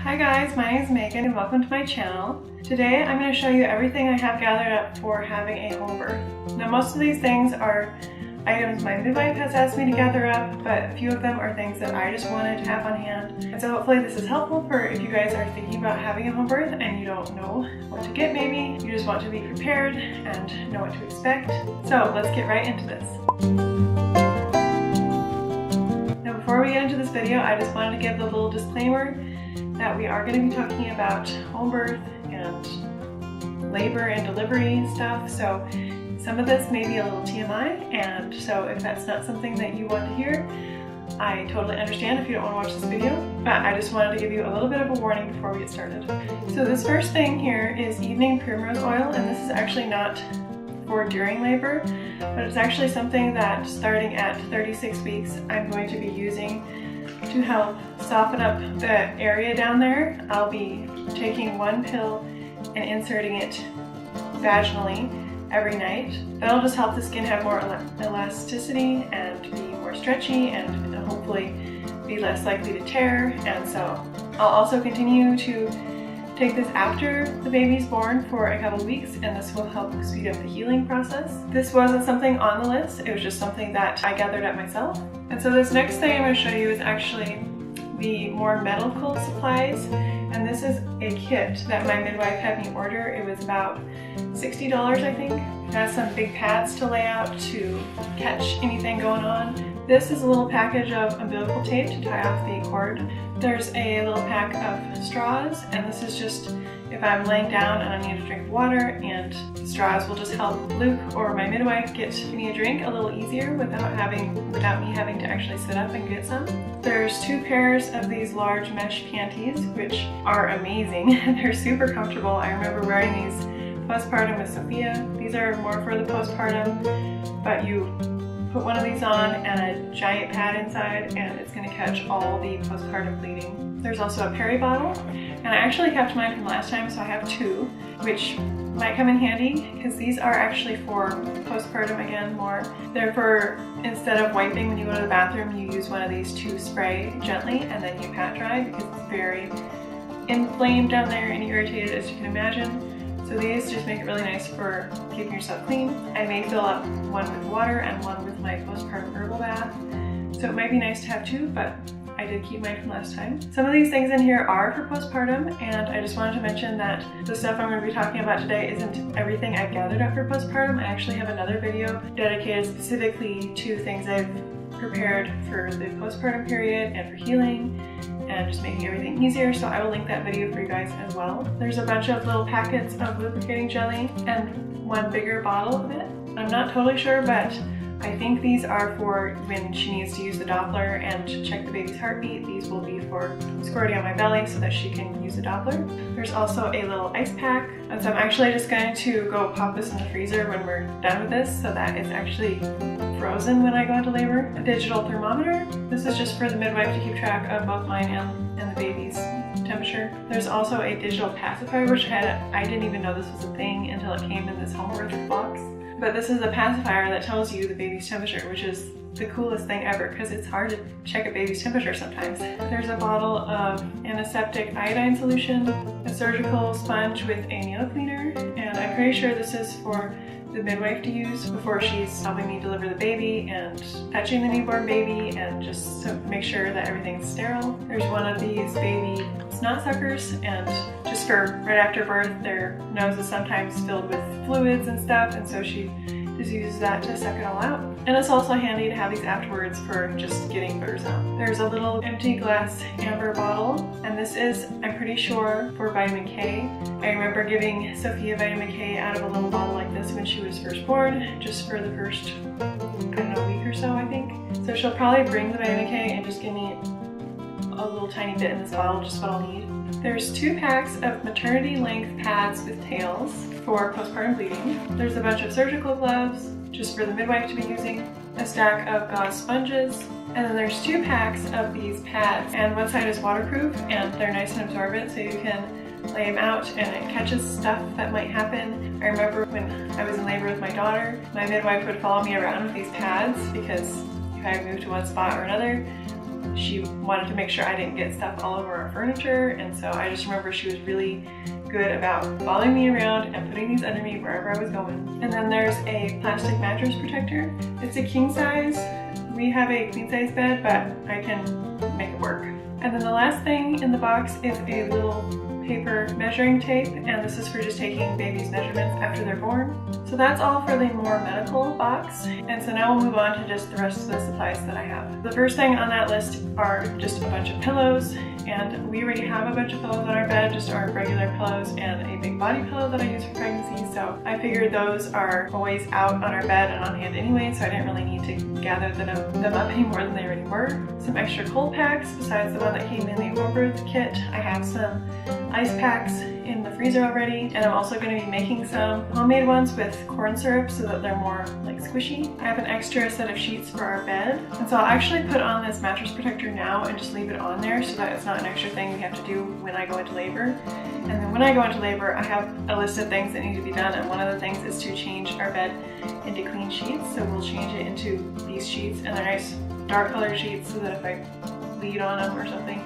Hi guys, my name is Megan and welcome to my channel. Today I'm going to show you everything I have gathered up for having a home birth. Now most of these things are items my midwife has asked me to gather up, but a few of them are things that I just wanted to have on hand. And so hopefully this is helpful for if you guys are thinking about having a home birth and you don't know what to get maybe. You just want to be prepared and know what to expect. So let's get right into this. Now before we get into this video, I just wanted to give the little disclaimer that we are going to be talking about home birth and labor and delivery stuff. So some of this may be a little TMI, and so if that's not something that you want to hear, I totally understand if you don't want to watch this video, but I just wanted to give you a little bit of a warning before we get started. So this first thing here is evening primrose oil, and this is actually not for during labor, but it's actually something that starting at 36 weeks I'm going to be using to help soften up the area down there. I'll be taking one pill and inserting it vaginally every night. That'll just help the skin have more elasticity and be more stretchy and hopefully be less likely to tear. And so I'll also continue to take this after the baby's born for a couple weeks, and this will help speed up the healing process. This wasn't something on the list, it was just something that I gathered up myself. And so this next thing I'm going to show you is actually the more medical supplies, and this is a kit that my midwife had me order. It was about $60 I think. It has some big pads to lay out to catch anything going on. This is a little package of umbilical tape to tie off the cord. There's a little pack of straws, and this is just if I'm laying down and I need a drink of water, and the straws will just help Luke or my midwife get me a drink a little easier without me having to actually sit up and get some. There's 2 pairs of these large mesh panties, which are amazing. They're super comfortable. I remember wearing these postpartum with Sophia. These are more for the postpartum, but you put one of these on and a giant pad inside, and it's going to catch all the postpartum bleeding. There's also a peri bottle, and I actually kept mine from last time, so I have 2, which might come in handy because these are actually for postpartum again more. They're for, instead of wiping when you go to the bathroom, you use one of these to spray gently and then you pat dry because it's very inflamed down there and irritated, as you can imagine. So these just make it really nice for keeping yourself clean. I may fill up one with water and one with my postpartum herbal bath. So it might be nice to have 2, but I did keep mine from last time. Some of these things in here are for postpartum, and I just wanted to mention that the stuff I'm going to be talking about today isn't everything I've gathered up for postpartum. I actually have another video dedicated specifically to things I've prepared for the postpartum period and for healing and just making everything easier, so I will link that video for you guys as well. There's a bunch of little packets of lubricating jelly and one bigger bottle of it. I'm not totally sure, but I think these are for when she needs to use the Doppler and check the baby's heartbeat. These will be for squirting on my belly so that she can use the Doppler. There's also a little ice pack, and so I'm actually just going to go pop this in the freezer when we're done with this so that it's actually frozen when I go into labor. A digital thermometer. This is just for the midwife to keep track of both mine and the baby's temperature. There's also a digital pacifier, which I didn't even know this was a thing until it came in this home birth box. But this is a pacifier that tells you the baby's temperature, which is the coolest thing ever because it's hard to check a baby's temperature sometimes. There's a bottle of antiseptic iodine solution, a surgical sponge with a needle cleaner, and I'm pretty sure this is for the midwife to use before she's helping me deliver the baby and touching the newborn baby, and just to make sure that everything's sterile. There's one of these baby snot suckers, and just for right after birth, their nose is sometimes filled with fluids and stuff, and so she just uses that to suck it all out. And it's also handy to have these afterwards for just getting boogers out. There's a little empty glass amber bottle, and this is, I'm pretty sure, for vitamin K. I remember giving Sophia vitamin K out of a little bottle like this when she was first born, just for the first, I don't know, week or so I think. So she'll probably bring the vitamin K and just give me a little tiny bit in this bottle, just what I'll need. There's 2 packs of maternity length pads with tails for postpartum bleeding. There's a bunch of surgical gloves, just for the midwife to be using, a stack of gauze sponges, and then there's 2 packs of these pads, and one side is waterproof and they're nice and absorbent, so you can lay them out and it catches stuff that might happen. I remember when I was in labor with my daughter, my midwife would follow me around with these pads because if I moved to one spot or another, she wanted to make sure I didn't get stuff all over our furniture, and so I just remember she was really good about following me around and putting these under me wherever I was going. And then there's a plastic mattress protector. It's a king size. We have a queen size bed, but I can make it work. And then the last thing in the box is a little paper measuring tape, and this is for just taking babies' measurements after they're born. So that's all for the more medical box, and so now we'll move on to just the rest of the supplies that I have. The first thing on that list are just a bunch of pillows, and we already have a bunch of pillows on our bed, just our regular pillows and a big body pillow that I use for pregnancy, so I figured those are always out on our bed and on hand anyway, so I didn't really need to gather them up any more than they already were. Some extra cold packs besides the one that came in the homebirth kit. I have some ice packs in the freezer already, and I'm also going to be making some homemade ones with corn syrup so that they're more like squishy. I have an extra set of sheets for our bed, and so I'll actually put on this mattress protector now and just leave it on there so that it's not an extra thing we have to do when I go into labor. And then when I go into labor, I have a list of things that need to be done, and one of the things is to change our bed into clean sheets. So we'll change it into these sheets, and they're nice dark colored sheets so that if I bleed on them or something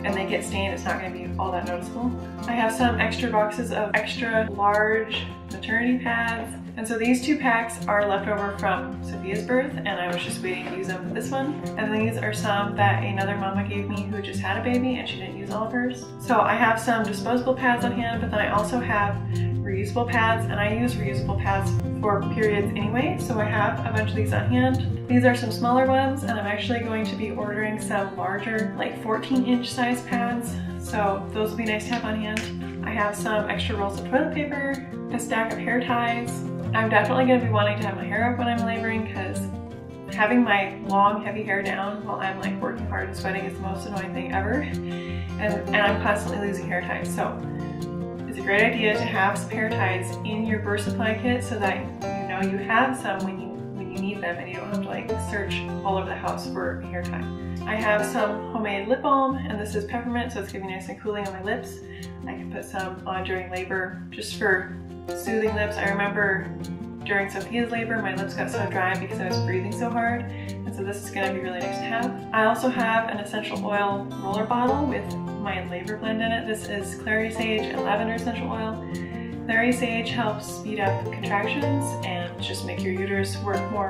and they get stained, it's not going to be all that noticeable. I have some extra boxes of extra large maternity pads, and so these 2 packs are left over from Sophia's birth, and I was just waiting to use them for this one. And these are some that another mama gave me who just had a baby and she didn't use all of hers. So I have some disposable pads on hand, but then I also have reusable pads, and I use reusable pads for periods anyway, so I have a bunch of these on hand. These are some smaller ones, and I'm actually going to be ordering some larger, like 14-inch size pads, so those will be nice to have on hand. I have some extra rolls of toilet paper, a stack of hair ties. I'm definitely going to be wanting to have my hair up when I'm laboring, because having my long heavy hair down while I'm like working hard and sweating is the most annoying thing ever, and I'm constantly losing hair ties. So it's a great idea to have some hair ties in your birth supply kit so that you know you have some when you need them and you don't have to like search all over the house for a hair tie. I have some homemade lip balm, and this is peppermint, so it's going to be nice and cooling on my lips. I can put some on during labor just for soothing lips. I remember during Sophia's labor my lips got so dry because I was breathing so hard, and so this is going to be really nice to have. I also have an essential oil roller bottle with my labor blend in it. This is clary sage and lavender essential oil. Clary sage helps speed up contractions and just make your uterus work more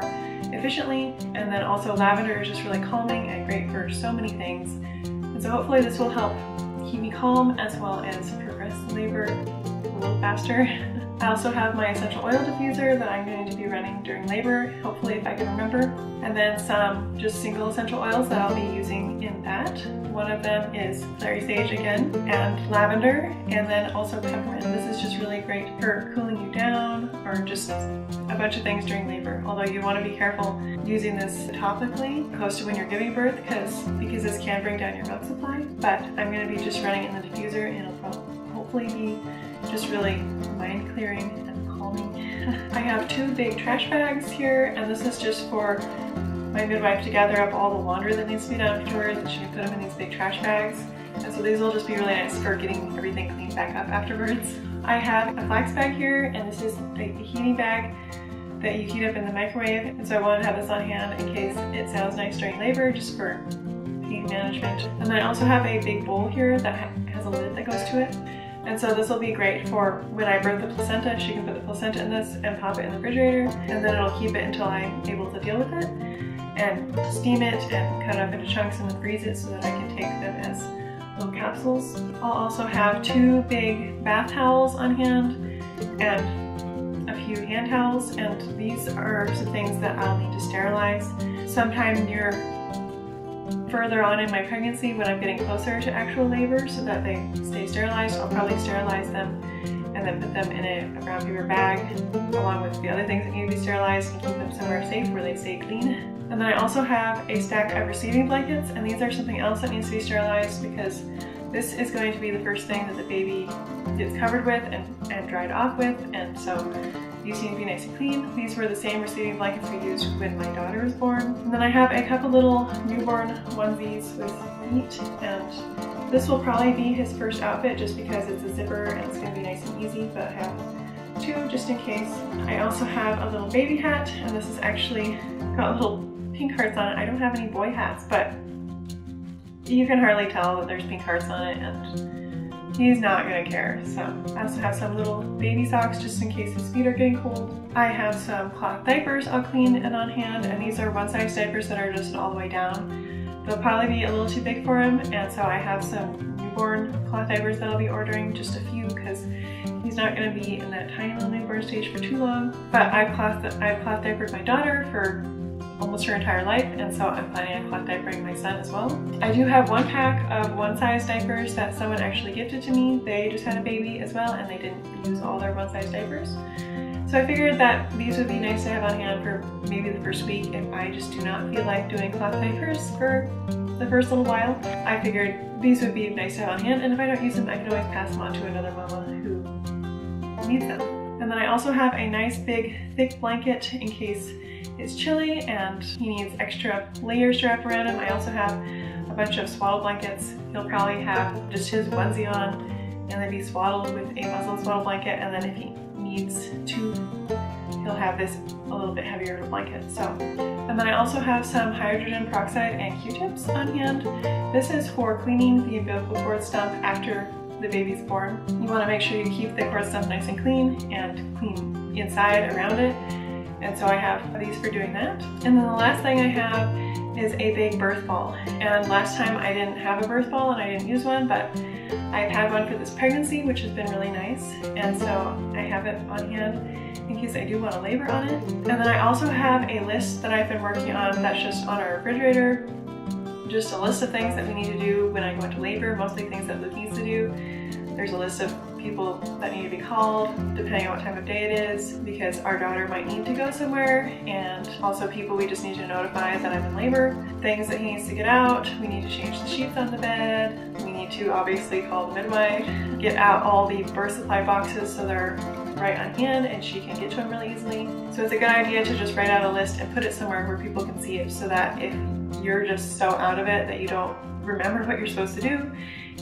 efficiently, and then also lavender is just really calming and great for so many things. And so hopefully this will help keep me calm as well as progress the labor a little faster. I also have my essential oil diffuser that I'm going to be running during labor, hopefully if I can remember, and then some just single essential oils that I'll be using in that. One of them is clary sage again, and lavender, and then also peppermint. This is just really great for cooling you down, or just a bunch of things during labor. Although you want to be careful using this topically close to when you're giving birth, because this can bring down your milk supply. But I'm going to be just running in the diffuser, and it'll hopefully be just really mind clearing and calming. I have 2 big trash bags here, and this is just for my midwife to gather up all the laundry that needs to be done afterwards, and she can put them in these big trash bags. And so these will just be really nice for getting everything cleaned back up afterwards. I have a flax bag here, and this is a heating bag that you heat up in the microwave, and so I wanted to have this on hand in case it sounds nice during labor, just for pain management. And then I also have a big bowl here that has a lid that goes to it. And so this will be great for when I birth the placenta. She can put the placenta in this and pop it in the refrigerator, and then it'll keep it until I'm able to deal with it, and steam it and cut it up into chunks and then freeze it so that I can take them as little capsules. I'll also have 2 big bath towels on hand and a few hand towels, and these are some things that I'll need to sterilize sometime near further on in my pregnancy when I'm getting closer to actual labor so that they stay sterilized. I'll probably sterilize them and then put them in a brown paper bag along with the other things that need to be sterilized and keep them somewhere safe where they stay clean. And then I also have a stack of receiving blankets, and these are something else that needs to be sterilized because this is going to be the first thing that the baby gets covered with and dried off with, and so these need to be nice and clean. These were the same receiving blankets we used when my daughter was born. And then I have a couple little newborn onesies with feet, and this will probably be his first outfit just because it's a zipper and it's going to be nice and easy, but I have 2 just in case. I also have a little baby hat, and this is actually got little pink hearts on it. I don't have any boy hats, but you can hardly tell that there's pink hearts on it, and he's not gonna care. So I also have some little baby socks just in case his feet are getting cold. I have some cloth diapers I'll clean and on hand, and these are one-size diapers that are just all the way down. They'll probably be a little too big for him, and so I have some newborn cloth diapers that I'll be ordering, just a few, because he's not going to be in that tiny little newborn stage for too long. But I've cloth diapered my daughter for almost her entire life, and so I'm planning on cloth diapering my son as well. I do have one pack of one-size diapers that someone actually gifted to me. They just had a baby as well, and they didn't use all their one-size diapers. So I figured that these would be nice to have on hand for maybe the first week if I just do not feel like doing cloth diapers for the first little while. I figured these would be nice to have on hand, and if I don't use them, I can always pass them on to another mama who needs them. And then I also have a nice big thick blanket in case it's chilly and he needs extra layers to wrap around him. I also have a bunch of swaddle blankets. He'll probably have just his onesie on and then be swaddled with a muslin swaddle blanket, and then if he needs to, he'll have this a little bit heavier of a blanket. So, and then I also have some hydrogen peroxide and Q-tips on hand. This is for cleaning the umbilical cord stump after the baby's born. You want to make sure you keep the cord stump nice and clean inside around it. And so I have these for doing that. And then the last thing I have is a big birth ball. And last time I didn't have a birth ball and I didn't use one, but I've had one for this pregnancy, which has been really nice. And so I have it on hand in case I do want to labor on it. And then I also have a list that I've been working on that's just on our refrigerator. Just a list of things that we need to do when I go into labor, mostly things that Luke needs to do. There's a list of people that need to be called depending on what time of day it is, because our daughter might need to go somewhere, and also people we just need to notify that I'm in labor. Things that he needs to get out, we need to change the sheets on the bed, we need to obviously call the midwife, get out all the birth supply boxes so they're right on hand and she can get to them really easily. So it's a good idea to just write out a list and put it somewhere where people can see it, so that if you're just so out of it that you don't remember what you're supposed to do,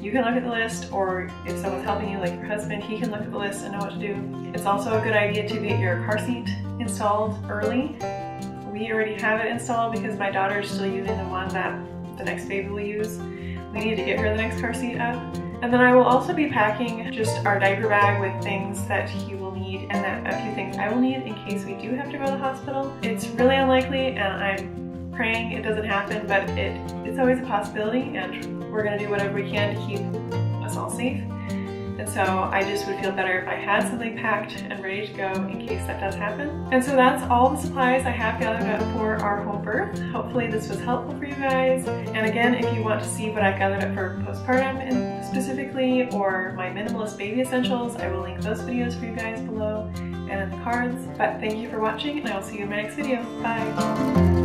you can look at the list, or if someone's helping you, like your husband, he can look at the list and know what to do. It's also a good idea to get your car seat installed early. We already have it installed because my daughter is still using the one that the next baby will use. We need to get her the next car seat up. And then I will also be packing just our diaper bag with things that he will need, and that a few things I will need in case we do have to go to the hospital. It's really unlikely, and I'm praying it doesn't happen, but it's always a possibility, and we're going to do whatever we can to keep us all safe. And so I just would feel better if I had something packed and ready to go in case that does happen. And so that's all the supplies I have gathered up for our home birth. Hopefully this was helpful for you guys. And again, if you want to see what I've gathered up for postpartum specifically, or my minimalist baby essentials, I will link those videos for you guys below and in the cards. But thank you for watching, and I will see you in my next video. Bye!